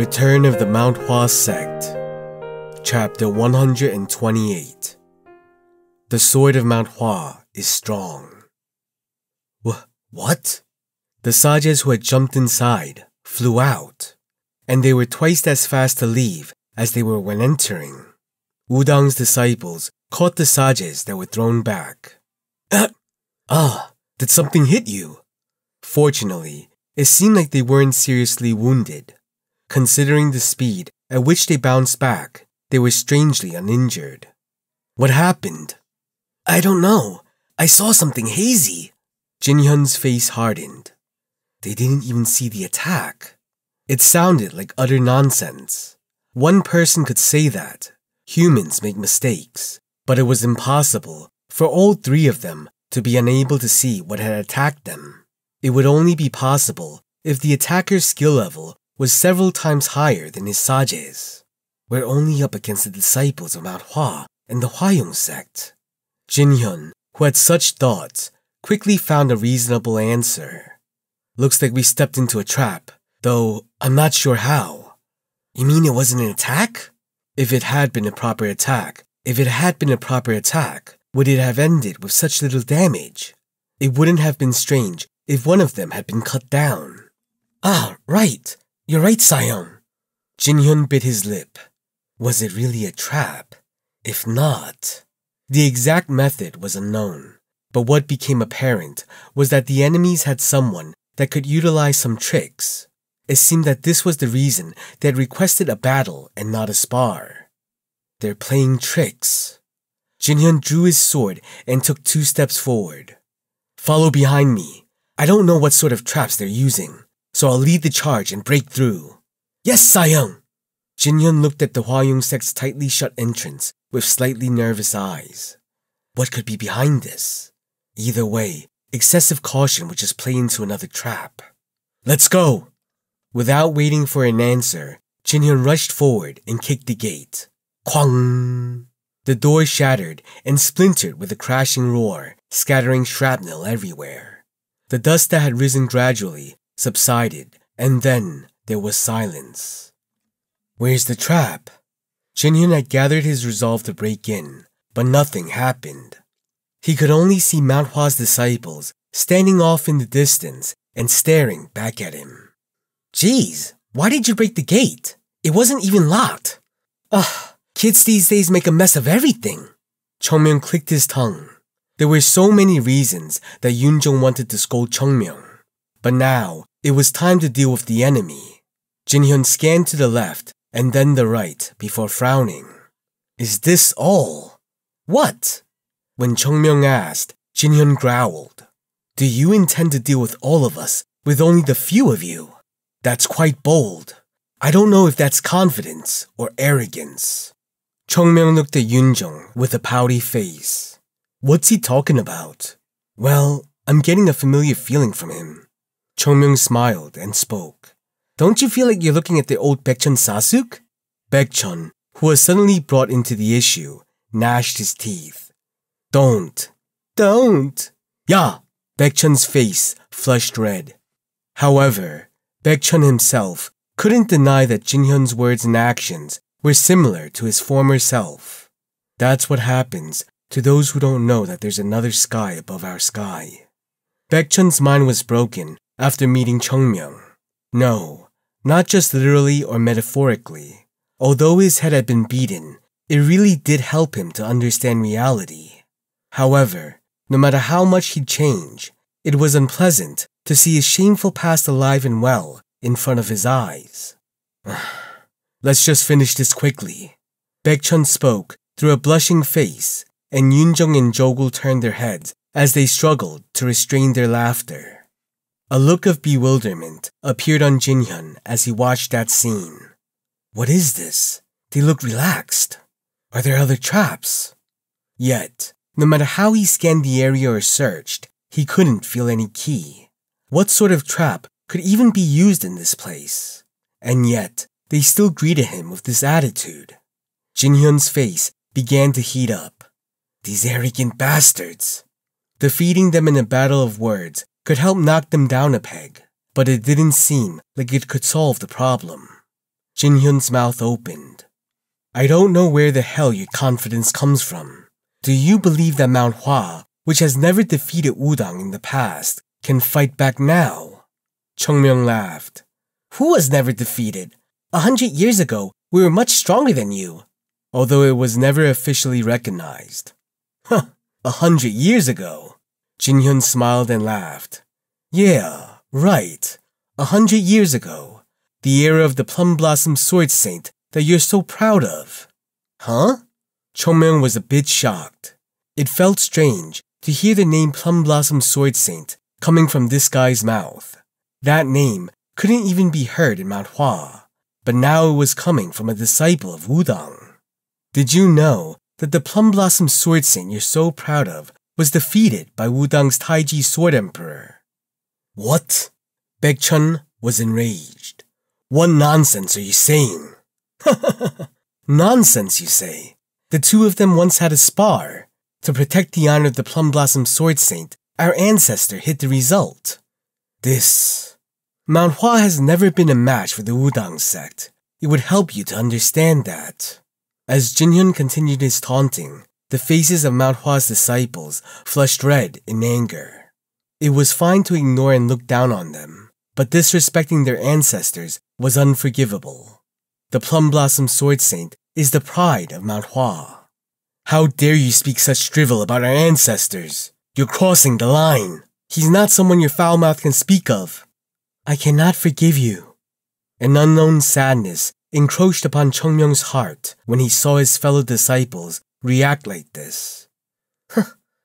Return of the Mount Hua Sect, Chapter 128. The sword of Mount Hua is strong. What? The sages who had jumped inside flew out, and they were twice as fast to leave as they were when entering. Wudang's disciples caught the sages that were thrown back. Did something hit you? Fortunately, it seemed like they weren't seriously wounded. Considering the speed at which they bounced back, they were strangely uninjured. What happened? I don't know. I saw something hazy. Jinhyun's face hardened. They didn't even see the attack. It sounded like utter nonsense. One person could say that. Humans make mistakes, but it was impossible for all three of them to be unable to see what had attacked them. It would only be possible if the attacker's skill level was several times higher than his sages. We're only up against the disciples of Mount Hua and the Hua Sect. Jinhyun, who had such thoughts, quickly found a reasonable answer. Looks like we stepped into a trap, though I'm not sure how. You mean it wasn't an attack? If it had been a proper attack, would it have ended with such little damage? It wouldn't have been strange if one of them had been cut down. Right. You're right, Sayong. Jinhyun bit his lip. Was it really a trap? If not... The exact method was unknown, but what became apparent was that the enemies had someone that could utilize some tricks. It seemed that this was the reason they had requested a battle and not a spar. They're playing tricks. Jinhyun drew his sword and took 2 steps forward. Follow behind me. I don't know what sort of traps they're using, so I'll lead the charge and break through. Yes, Sayong! Jinhyun looked at the Hua Sect's tightly shut entrance with slightly nervous eyes. What could be behind this? Either way, excessive caution would just play into another trap. Let's go! Without waiting for an answer, Jinhyun rushed forward and kicked the gate. Kwang! The door shattered and splintered with a crashing roar, scattering shrapnel everywhere. The dust that had risen gradually subsided, and then there was silence. Where's the trap? Jinhyun had gathered his resolve to break in, but nothing happened. He could only see Mount Hua's disciples standing off in the distance and staring back at him. Geez, why did you break the gate? It wasn't even locked. Kids these days make a mess of everything. Chongmyeong clicked his tongue. There were so many reasons that Yoonjong wanted to scold Chongmyeong. But now, it was time to deal with the enemy. Jinhyun scanned to the left and then the right before frowning. Is this all? What? When Chongmyeong asked, Jinhyun growled. Do you intend to deal with all of us with only the few of you? That's quite bold. I don't know if that's confidence or arrogance. Chongmyeong looked at Yoonjong with a pouty face. What's he talking about? Well, I'm getting a familiar feeling from him. Chongmyeong smiled and spoke. Don't you feel like you're looking at the old Baekchun Sasuk? Baekchun, who was suddenly brought into the issue, gnashed his teeth. Don't. Yeah, Baekchun's face flushed red. However, Baekchun himself couldn't deny that Jinhyun's words and actions were similar to his former self. That's what happens to those who don't know that there's another sky above our sky. Baekchun's mind was broken after meeting Chongmyeong. No, not just literally or metaphorically. Although his head had been beaten, it really did help him to understand reality. However, no matter how much he'd change, it was unpleasant to see his shameful past alive and well in front of his eyes. Let's just finish this quickly. Baekchun spoke through a blushing face, and Yoonjong and Jogul turned their heads as they struggled to restrain their laughter. A look of bewilderment appeared on Jinhyun as he watched that scene. What is this? They look relaxed. Are there other traps? Yet, no matter how he scanned the area or searched, he couldn't feel any key. What sort of trap could even be used in this place? And yet, they still greeted him with this attitude. Jinhyun's face began to heat up. These arrogant bastards. Defeating them in a battle of words could help knock them down a peg, but it didn't seem like it could solve the problem. Jin-hyun's mouth opened. I don't know where the hell your confidence comes from. Do you believe that Mount Hua, which has never defeated Wudang in the past, can fight back now? Chungmyeong laughed. Who was never defeated? 100 years ago, we were much stronger than you. Although it was never officially recognized. 100 years ago. Jin-hyun smiled and laughed. Yeah, right. 100 years ago. The era of the Plum Blossom Sword Saint that you're so proud of. Huh? Chungmyeong was a bit shocked. It felt strange to hear the name Plum Blossom Sword Saint coming from this guy's mouth. That name couldn't even be heard in Mount Hua, but now it was coming from a disciple of Wudang. Did you know that the Plum Blossom Sword Saint you're so proud of was defeated by Wudang's Taiji Sword Emperor? What? Baekchun was enraged. What nonsense are you saying? Nonsense, you say? The two of them once had a spar. To protect the honor of the Plum Blossom Sword Saint, our ancestor hid the result. Mount Hua has never been a match for the Wudang sect. It would help you to understand that. As Jin-hyun continued his taunting, the faces of Mount Hua's disciples flushed red in anger. It was fine to ignore and look down on them, but disrespecting their ancestors was unforgivable. The Plum Blossom Sword Saint is the pride of Mount Hua. How dare you speak such drivel about our ancestors? You're crossing the line. He's not someone your foul mouth can speak of. I cannot forgive you. An unknown sadness encroached upon Chungmyeong's heart when he saw his fellow disciples react like this.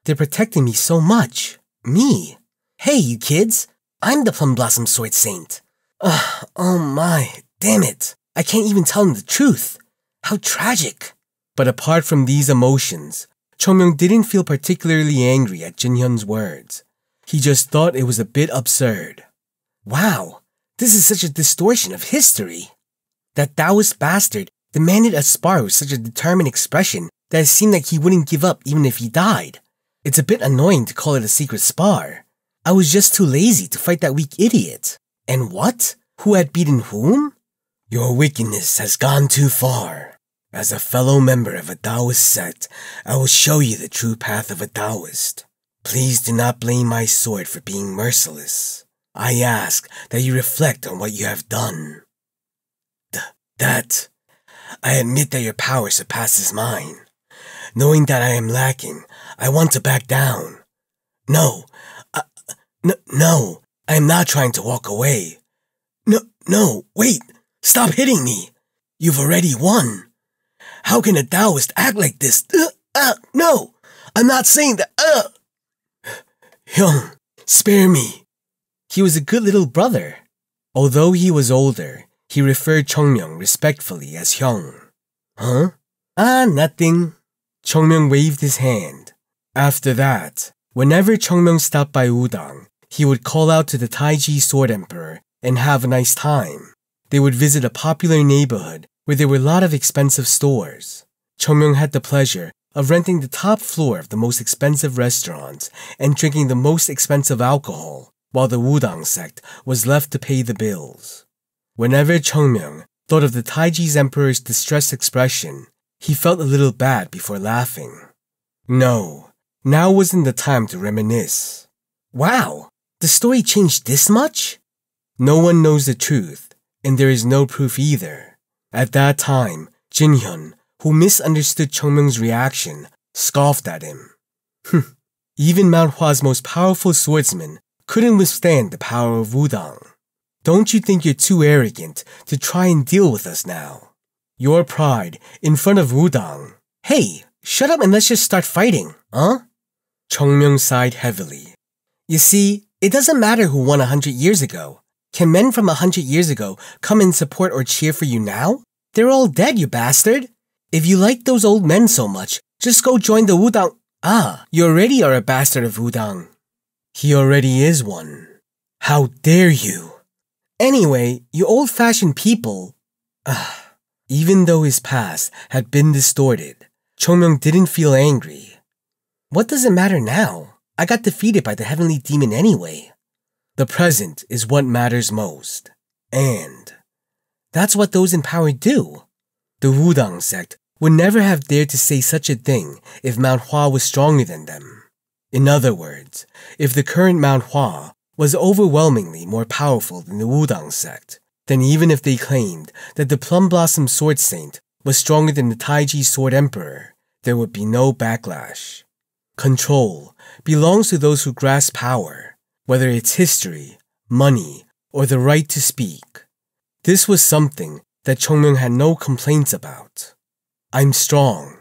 They're protecting me so much. Me? Hey, you kids. I'm the Plum Blossom Sword Saint. Oh my, damn it. I can't even tell them the truth. How tragic. But apart from these emotions, Chungmyeong didn't feel particularly angry at Jin-hyun's words. He just thought it was a bit absurd. Wow, this is such a distortion of history. That Taoist bastard demanded a spar with such a determined expression that it seemed like he wouldn't give up even if he died. It's a bit annoying to call it a secret spar. I was just too lazy to fight that weak idiot. And what? Who had beaten whom? Your wickedness has gone too far. As a fellow member of a Taoist sect, I will show you the true path of a Taoist. Please do not blame my sword for being merciless. I ask that you reflect on what you have done. I admit that your power surpasses mine. Knowing that I am lacking, I want to back down. No, I am not trying to walk away. No, wait, stop hitting me. You've already won. How can a Taoist act like this? No, I'm not saying that. Hyung, spare me. He was a good little brother. Although he was older, he referred Chungmyeong respectfully as Hyung. Huh? Nothing. Chungmyeong waved his hand. After that, whenever Chungmyeong stopped by Wudang, he would call out to the Taiji Sword Emperor and have a nice time. They would visit a popular neighborhood where there were a lot of expensive stores. Chungmyeong had the pleasure of renting the top floor of the most expensive restaurants and drinking the most expensive alcohol, while the Wudang sect was left to pay the bills. Whenever Chungmyeong thought of the Taiji's emperor's distressed expression, he felt a little bad before laughing. No, now wasn't the time to reminisce. Wow, the story changed this much? No one knows the truth, and there is no proof either. At that time, Jin-hyun, who misunderstood Chungmyeong's reaction, scoffed at him. Even Mount Hua's most powerful swordsman couldn't withstand the power of Wudang. Don't you think you're too arrogant to try and deal with us now? Your pride in front of Wudang. Hey, shut up and let's just start fighting, huh? Chungmyeong sighed heavily. You see, it doesn't matter who won 100 years ago. Can men from 100 years ago come and support or cheer for you now? They're all dead, you bastard. If you like those old men so much, just go join the Wudang. You already are a bastard of Wudang. He already is one. How dare you? Anyway, you old-fashioned people. Even though his past had been distorted, Chungmyeong didn't feel angry. What does it matter now? I got defeated by the heavenly demon anyway. The present is what matters most. And That's what those in power do. The Wudang sect would never have dared to say such a thing if Mount Hua was stronger than them. In other words, if the current Mount Hua was overwhelmingly more powerful than the Wudang sect, then even if they claimed that the Plum Blossom Sword Saint was stronger than the Taiji Sword Emperor, there would be no backlash. Control belongs to those who grasp power, whether it's history, money, or the right to speak. This was something that Chongmyung had no complaints about. I'm strong.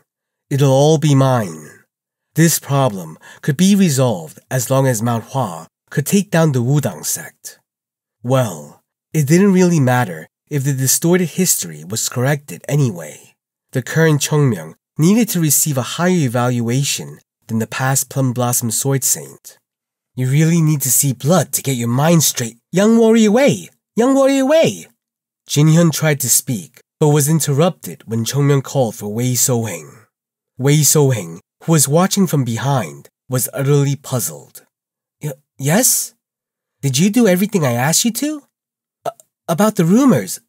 It'll all be mine. This problem could be resolved as long as Mount Hua could take down the Wudang sect. Well, it didn't really matter if the distorted history was corrected anyway. The current Chongmyung needed to receive a higher evaluation than the past Plum Blossom Sword Saint. You really need to see blood to get your mind straight. Young warrior Wei! Young warrior Wei! Jinhyun tried to speak, but was interrupted when Chongmyung called for Wei Soheng. Wei Soheng, who was watching from behind, was utterly puzzled. Yes? Did you do everything I asked you to? About the rumors.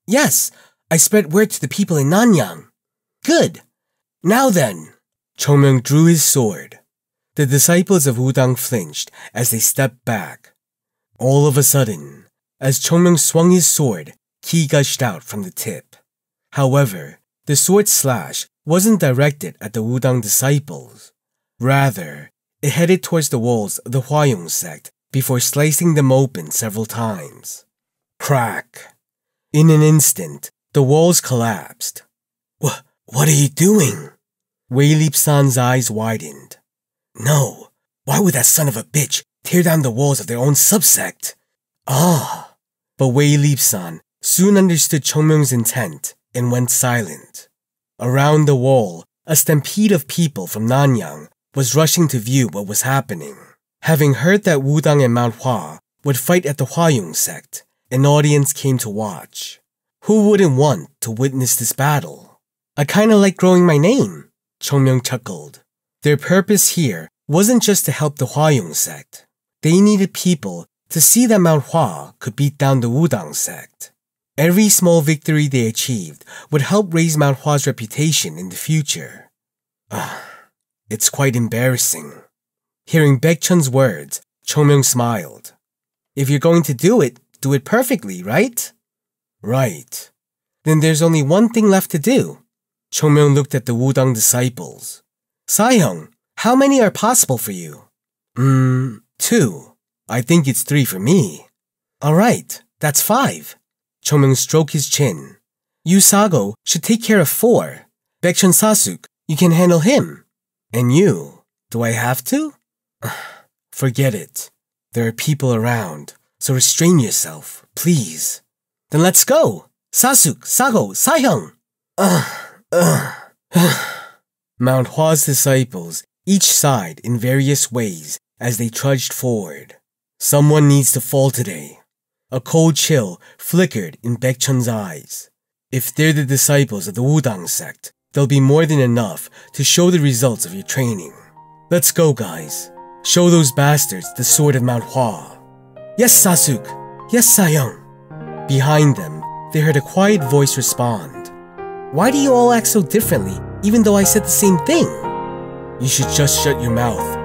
Yes, I spread word to the people in Nanyang. Good. Now then. Chongmyung drew his sword. The disciples of Wudang flinched as they stepped back. All of a sudden, as Chongmyung swung his sword, ki gushed out from the tip. However, the sword slash wasn't directed at the Wudang disciples. Rather, it headed towards the walls of the Hua sect before slicing them open several times. Crack! In an instant, the walls collapsed. What are you doing? Wei Lipsan's eyes widened. No, why would that son of a bitch tear down the walls of their own subsect? Ah! But Wei Lipsan soon understood Chongmyung's intent and went silent. Around the wall, a stampede of people from Nanyang was rushing to view what was happening. Having heard that Wudang and Mount Hua would fight at the Hua sect, an audience came to watch. Who wouldn't want to witness this battle? I kinda like growing my name, Chongmyung chuckled. Their purpose here wasn't just to help the Hua sect. They needed people to see that Mount Hua could beat down the Wudang sect. Every small victory they achieved would help raise Mount Hua's reputation in the future. It's quite embarrassing. Hearing Baekchun's words, Chongmyung smiled. If you're going to do it perfectly, right? Right. Then there's only one thing left to do. Chongmyung looked at the Wudang disciples. Sahyung, how many are possible for you? 2. I think it's 3 for me. Alright, that's 5. Chongmyung stroked his chin. You Sago should take care of 4. Baekchun Sasuk, you can handle him. And you, do I have to? Forget it. There are people around, so restrain yourself, please. Then let's go! Sasuk, Sago, Sahyung! Mount Hua's disciples each sighed in various ways as they trudged forward. Someone needs to fall today. A cold chill flickered in Baekchun's eyes. If they're the disciples of the Wudang sect, they'll be more than enough to show the results of your training. Let's go, guys. Show those bastards the sword of Mount Hua. Yes, Sasuk. Yes, Sahyung. Behind them, they heard a quiet voice respond. Why do you all act so differently, even though I said the same thing? You should just shut your mouth